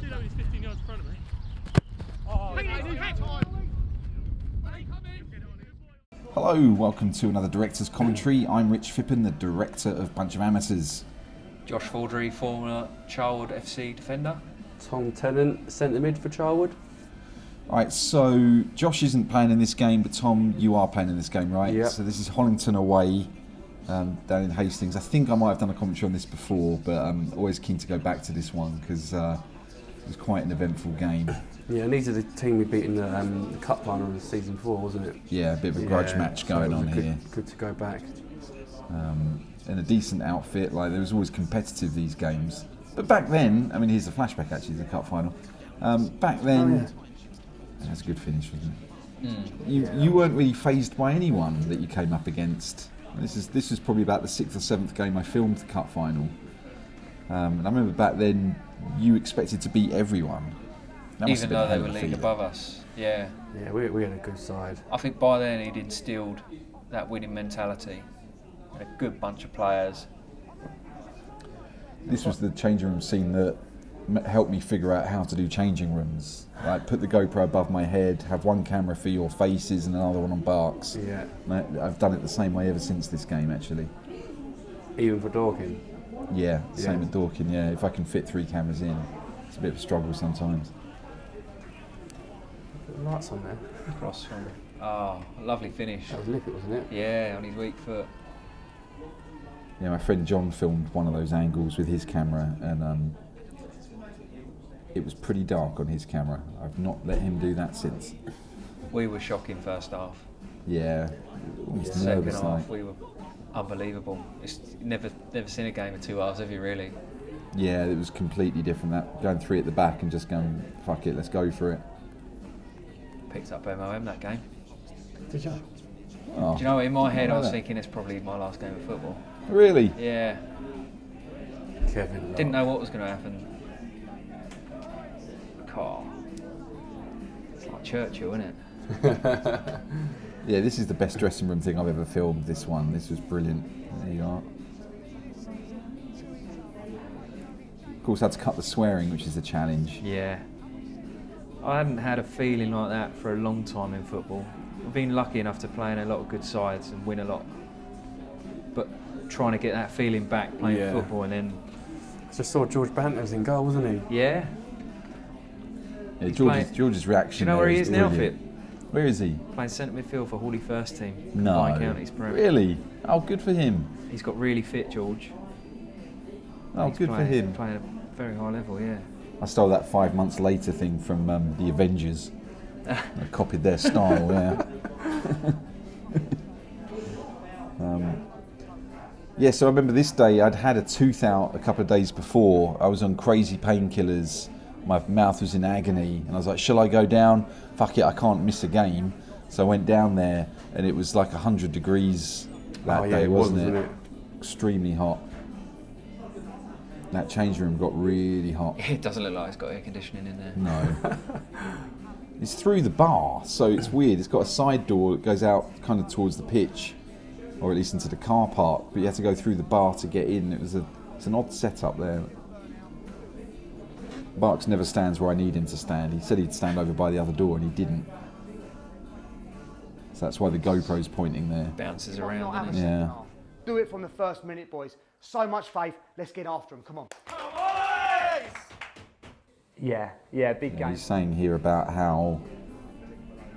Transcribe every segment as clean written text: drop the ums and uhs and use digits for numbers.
see that when he's 15 yards in front of me. Hello, welcome to another Director's Commentary. I'm Rich Phippen, the Director of Bunch of Amateurs. Josh Fawdry, former Charlwood FC defender. Tom Tennant, centre mid for Charlwood. Right, so Josh isn't playing in this game, but Tom, you are playing in this game, right? Yep. So this is Hollington away, down in Hastings. I think I might have done a commentary on this before, but I'm always keen to go back to this one because it was quite an eventful game. Yeah, and these are the team we beat in the cup final of season 4, wasn't it? Yeah, a bit of a grudge match going on here. Good to go back. And a decent outfit, like there was always competitive these games. But back then, I mean, here's the flashback actually, the cup final. Back then, that's a good finish, wasn't it? You weren't really fazed by anyone that you came up against. This was probably about the 6th or 7th game I filmed the cup final. And I remember back then, you expected to beat everyone. Even though they were league above us, yeah. Yeah, we had a good side. I think by then he'd instilled that winning mentality. A good bunch of players. This was the changing room scene that helped me figure out how to do changing rooms. Like put the GoPro above my head, have one camera for your faces and another one on Barks. Yeah. And I've done it the same way ever since this game, actually. Even for Dorking? Yeah, same with Dorking, yeah. If I can fit 3 cameras in, it's a bit of a struggle sometimes. Lights on there. Cross from, lovely finish. That was Lippett, wasn't it? Yeah, on his weak foot. Yeah, my friend John filmed one of those angles with his camera, and it was pretty dark on his camera. I've not let him do that since. We were shocking first half. Yeah, almost Second nervous half, like. we were unbelievable. It's never seen a game of 2 halves, have you really? Yeah, it was completely different. That going 3 at the back and just going, fuck it, let's go for it. Picked up MOM that game. Did you? Oh, Do you know, in my head I was that. thinking it's probably my last game of football. Really? Yeah. Kevin. Didn't know what was going to happen. It's like Churchill, isn't it? Yeah, this is the best dressing room thing I've ever filmed, this one. This was brilliant. There you are. Of course, I had to cut the swearing, which is a challenge. Yeah. I hadn't had a feeling like that for a long time in football. I've been lucky enough to play in a lot of good sides and win a lot. But trying to get that feeling back playing football and then... I just saw George Banter was in goal, wasn't he? Yeah. Yeah, George's reaction. Do you know where he is now, brilliant. Where is he? Playing centre midfield for Hawley first team. No. Counties Prem. Really? Oh, good for him. He's got really fit, George. Oh, good for him. Playing at a very high level, yeah. I stole that 5 months later thing from the Avengers. I copied their style, yeah. Yeah, so I remember this day, I'd had a tooth out a couple of days before. I was on crazy painkillers. My mouth was in agony. And I was like, shall I go down? Fuck it, I can't miss a game. So I went down there, and it was like 100 degrees that day, wasn't it? Extremely hot. That change room got really hot. It doesn't look like it's got air conditioning in there. No. It's through the bar, so it's weird. It's got a side door that goes out kind of towards the pitch, or at least into the car park, but you have to go through the bar to get in. It's an odd setup there. Barks never stands where I need him to stand. He said he'd stand over by the other door, and he didn't. So that's why the GoPro's pointing there. Bounces around, doesn't it? Yeah. Do it from the first minute, boys. So much faith. Let's get after them. Come on. Yeah, big game. He's saying here about how,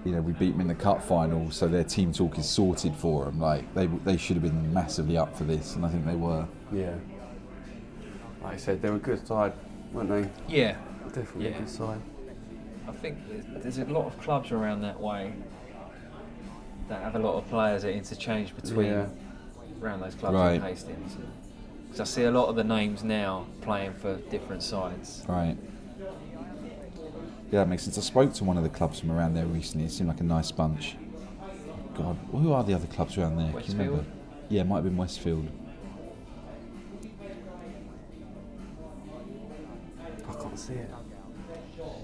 we beat them in the cup final, so their team talk is sorted for them. Like they should have been massively up for this, and I think they were. Yeah. Like I said, they were a good side, weren't they? Yeah. Definitely a good side. I think there's a lot of clubs around that way that have a lot of players that interchange between around those clubs in Hastings. Because I see a lot of the names now playing for different sides. Right. Yeah, that makes sense. I spoke to one of the clubs from around there recently. It seemed like a nice bunch. God, who are the other clubs around there? Can you remember? Yeah, it might have been Westfield. I can't see it.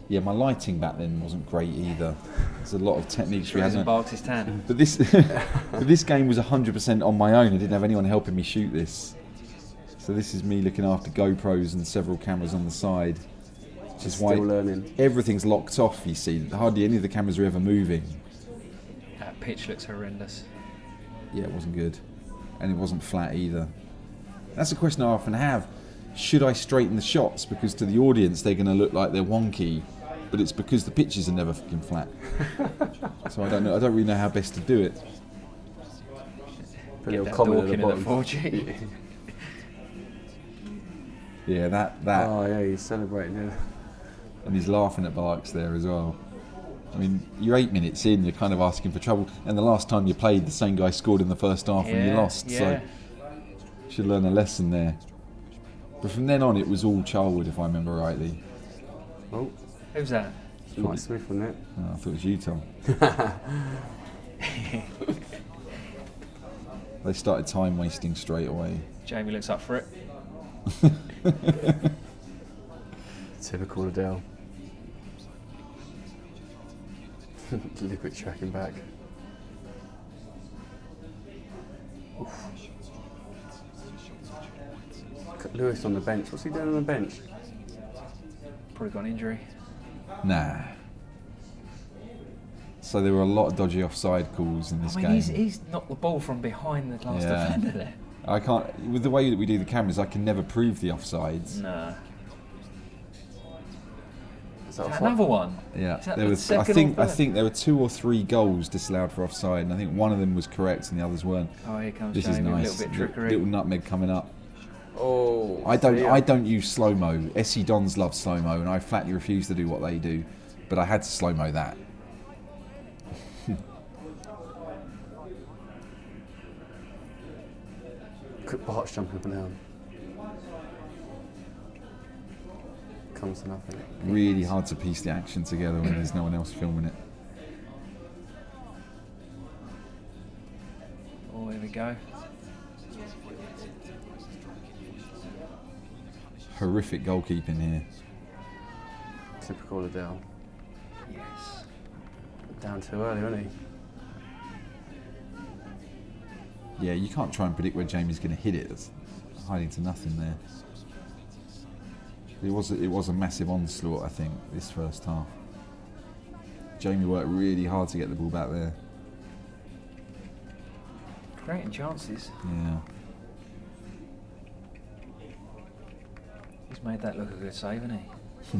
Yeah, my lighting back then wasn't great either. There's a lot of techniques we Reason had. Barks is tan. But this game was 100% on my own. I didn't have anyone helping me shoot this. So this is me looking after GoPros and several cameras on the side. which is Still why learning. everything's locked off. You see, hardly any of the cameras are ever moving. That pitch looks horrendous. Yeah, it wasn't good, and it wasn't flat either. That's a question I often have. Should I straighten the shots? Because to the audience they're going to look like they're wonky, but it's because the pitches are never fucking flat. So I don't know. I don't really know how best to do it. Put a Get little that comment dork at the in the bottom. 4G. Yeah, that, Oh yeah, he's celebrating. Yeah. and he's laughing at Barks there as well. I mean, you're 8 minutes in, you're kind of asking for trouble, and the last time you played, the same guy scored in the first half and you lost. Yeah. So you should learn a lesson there. But from then on, it was all Charlwood, if I remember rightly. Oh, Who's that? it's Mike Smith, wasn't it? Oh, I thought it was you, Tom. They started time wasting straight away. Jamie looks up for it. Typical Adele. Lippert tracking back. Oof. Look at Lewis on the bench. What's he doing on the bench? Probably got an injury. Nah. So there were a lot of dodgy offside calls in this I mean, game. he's knocked the ball from behind the last Yeah. defender there. I can't, with the way that we do the cameras, I can never prove the offsides. Nah. Is that Is that offside? another one? Yeah, Is that there the was. second or I third? think there were 2 or 3 goals disallowed for offside, and I think one of them was correct and the others weren't. Oh, here comes This is Jamie, nice. a little bit trickery. Little nutmeg coming up. Oh, I don't. yeah. I don't use slow mo. SE Dons love slow mo, and I flatly refuse to do what they do. But I had to slow mo that. Quick Bart's jumping up and down. Comes to nothing. Really hard to piece the action together when there's no one else filming it. Oh, here we go. Horrific goalkeeping here. Typical Adele. Yes. Down too early, wasn't he? Yeah, you can't try and predict where Jamie's going to hit it. It's hiding to nothing there. It was a massive onslaught, I think, this first half. Jamie worked really hard to get the ball back there. Creating chances. Yeah. He's made that look a good save, hasn't he?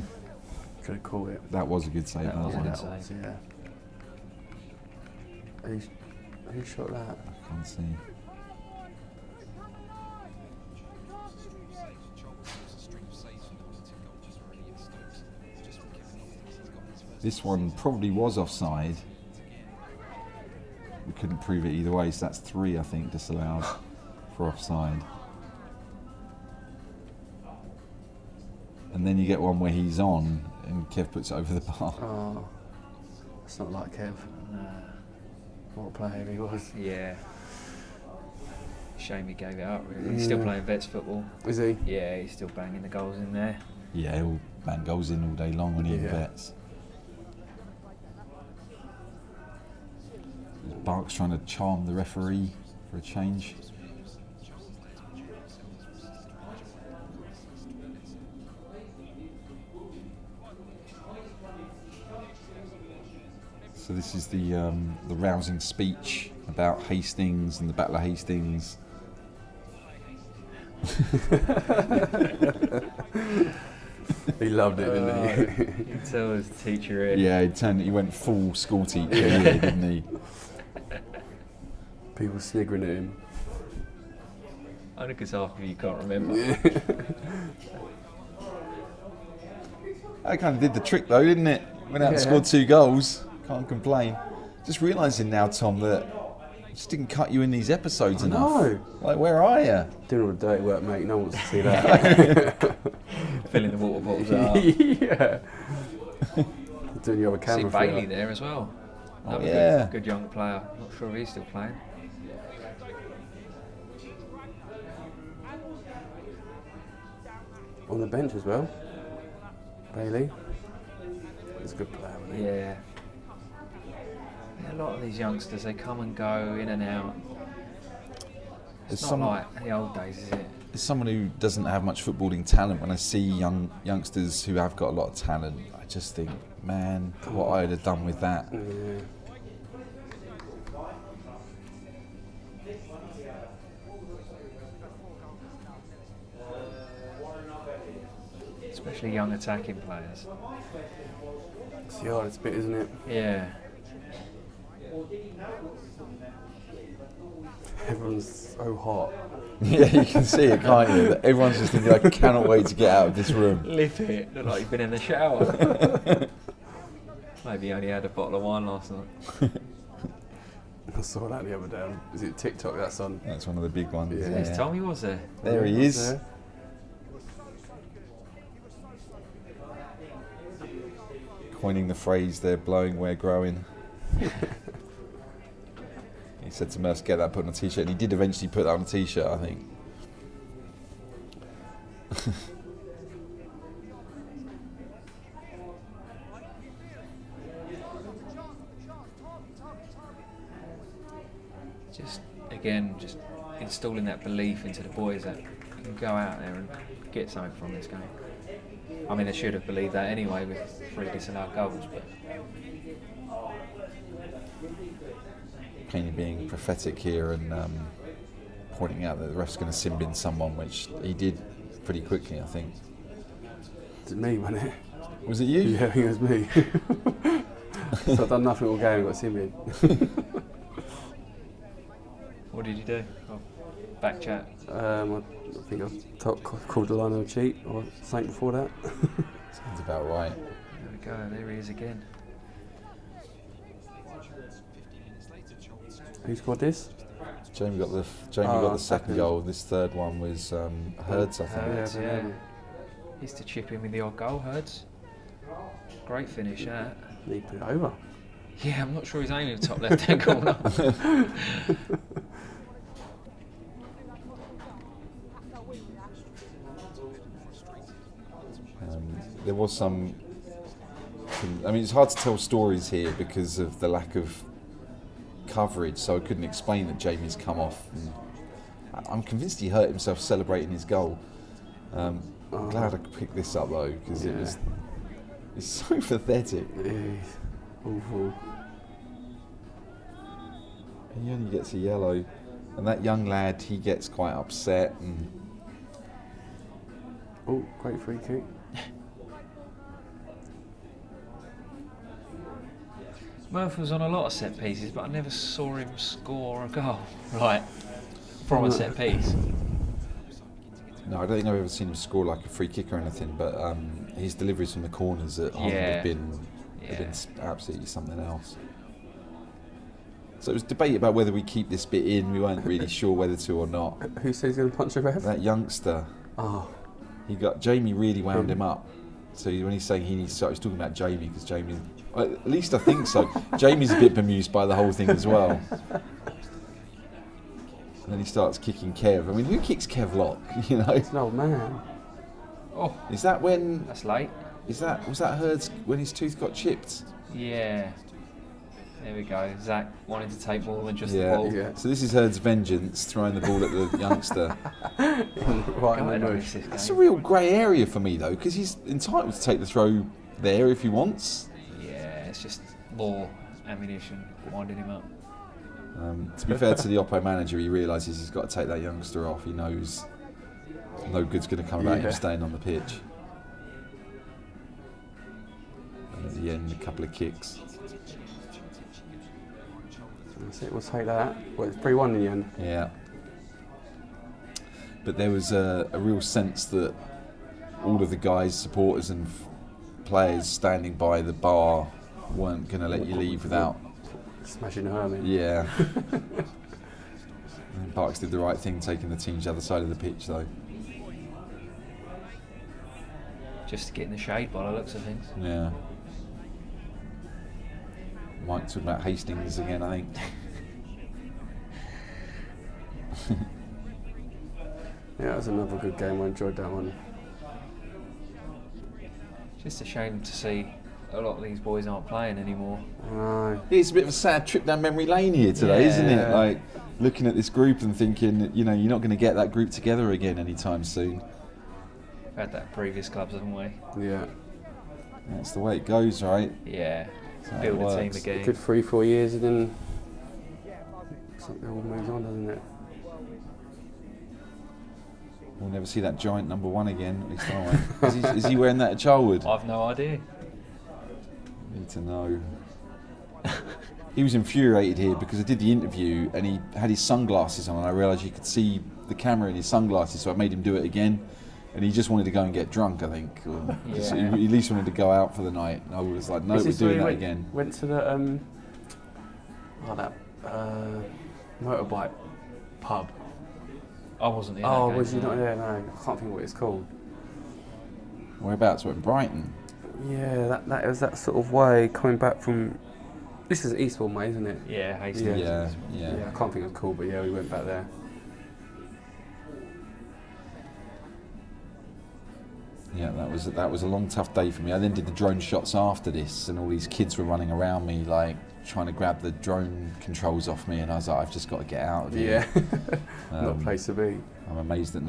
Could have caught it. That was a good save. That was a wasn't good it? save. Yeah. Who shot that? I can't see. This one probably was offside. We couldn't prove it either way, so that's 3, I think, disallowed for offside. And then you get one where he's on and Kev puts it over the bar. Oh, it's not like Kev. What a player he was. Yeah. Shame he gave it up, really. He's still Yeah. playing vets football. Is he? Yeah, he's still banging the goals in there. Yeah, he'll bang goals in all day long when he Yeah. vets. Barks trying to charm the referee for a change. So this is the rousing speech about Hastings and the Battle of Hastings. He loved it, didn't he? You can tell his teacher in. Yeah, he went full school teacher here, didn't he? People sniggering at him. Only because half of you can't remember. That kind of did the trick though, didn't it? Went out and Yeah. scored 2 goals. Can't complain. Just realising now, Tom, that I just didn't cut you in these episodes I enough. know. Like, where are you? Doing all the dirty work, mate. No one wants to see that. Filling the water bottles up. Yeah. Doing your other See camera. Bailey there as well. Oh, Another yeah. good young player. Not sure if he's still playing. On the bench as well. Bailey. He's a good player, isn't he? Yeah. A lot of these youngsters, they come and go in and out. It's There's not some- like the old days, is it? as someone who doesn't have much footballing talent, when I see youngsters who have got a lot of talent, I just think, man, what I'd have done with that. Yeah. Especially young attacking players. It's the hardest bit, isn't it? Yeah. Everyone's so hot. Yeah, you can see it, can't you? That everyone's just thinking, I cannot wait to get out of this room. Live it. Look like you've been in the shower. Maybe you only had a bottle of wine last night. I saw that the other day. Is it TikTok that's on? That's one of the big ones. Yeah. Yes, Tommy was there. There he is. There. Coining the phrase, they're blowing, we're growing. He said to Merce, get that put on a t-shirt, and he did eventually put that on a t-shirt, I think. Just installing that belief into the boys that you can go out there and get something from this game. I mean, they should have believed that anyway with 3 disallowed goals, but Kenny being prophetic here and pointing out that the ref's going to sin bin someone, which he did pretty quickly, I think. It's me, wasn't it? Was it you? Yeah, I think it was me. So I've done nothing all game, got Simeon. what did you do? Oh, back chat. I think I called the line a cheat or something before that. Sounds about right. There we go, there he is again. Who scored this? Jamie got the second goal. This third one was Hurds, I think. Hurds, yeah. He used to chip in with the odd goal, Hurds. Great finish, that. Need to put it over. Yeah, I'm not sure he's aiming the top left-hand corner. There was some. I mean, it's hard to tell stories here because of the lack of coverage, so I couldn't explain that Jamie's come off. And I'm convinced he hurt himself celebrating his goal. I'm glad I could pick this up though, because it's so pathetic. It's awful. And he only gets a yellow, and that young lad, he gets quite upset. And Oh, great free kick. Murph was on a lot of set pieces, but I never saw him score a goal. Right, from a set piece. no, I don't think I've ever seen him score like a free kick or anything. But his deliveries from the corners at Holland have been absolutely something else. So it was debate about whether we keep this bit in. We weren't really sure whether to or not. Who says he's going to punch a ref? That youngster, Oh, Jamie really wound him up. So when he's saying he needs to start, he's talking about Jamie because Jamie, at least I think so. Jamie's a bit bemused by the whole thing as well. And then he starts kicking Kev. I mean, who kicks Kev Lock? You know, it's an old man. Oh, is that when? that's late. Was that Hurds when his tooth got chipped? Yeah. There we go. Zach wanted to take more than just the Yeah. ball. Yeah. So this is Hurds' vengeance, throwing the ball at the youngster. Right in the God, bush. this That's a game. real grey area for me though, because he's entitled to take the throw there if he wants. Yeah, it's just more ammunition winding him up. To be fair to the Oppo manager, he realises he's got to take that youngster off. He knows no good's going to come about him staying on the pitch. And at the end, a couple of kicks. That's it, we'll take that. Well, it's 3-1 in the end. Yeah. But there was a real sense that all of the guys, supporters and players standing by the bar weren't going to let you leave without... Smashing home in. Yeah. And Parks did the right thing, taking the team to the other side of the pitch, though. Just to get in the shade by the looks of things. Yeah. Mike talking about Hastings again, I think. Yeah, it was another good game. I enjoyed that one. Just a shame to see a lot of these boys aren't playing anymore. No. It's a bit of a sad trip down memory lane here today, isn't it? Yeah. Like, looking at this group and thinking, you know, you're not going to get that group together again anytime soon. We've had that at previous clubs, haven't we? Yeah. That's the way it goes, right? Yeah. That's how Build it a team works. again. Good 3-4 years and then something all moves on, doesn't it? We'll never see that giant number 1 again, at least I won't. Is he wearing that at Charlwood? I've no idea. Need to know. He was infuriated here because I did the interview and he had his sunglasses on and I realised you could see the camera in his sunglasses, so I made him do it again. And he just wanted to go and get drunk, I think. Or just, he at least wanted to go out for the night. And I was like, no, we're doing that again. Went to the motorbike pub. I wasn't in Oh, that was game, you no. not there? No, I can't think what it's called. Whereabouts? What, in Brighton? Yeah, that was that sort of way coming back from. This is Eastbourne way, isn't it? Yeah, Hastings. Yeah. I can't think of it called, but yeah, we went back there. Yeah, that was a long, tough day for me. I then did the drone shots after this, and all these kids were running around me, like trying to grab the drone controls off me, and I was like, I've just got to get out of here. Yeah, not a place to be. I'm amazed that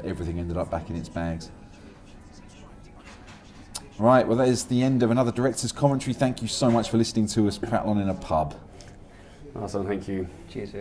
everything ended up back in its bags. Right, well, that is the end of another Director's Commentary. Thank you so much for listening to us prattle on in a pub. Awesome, thank you. Cheers.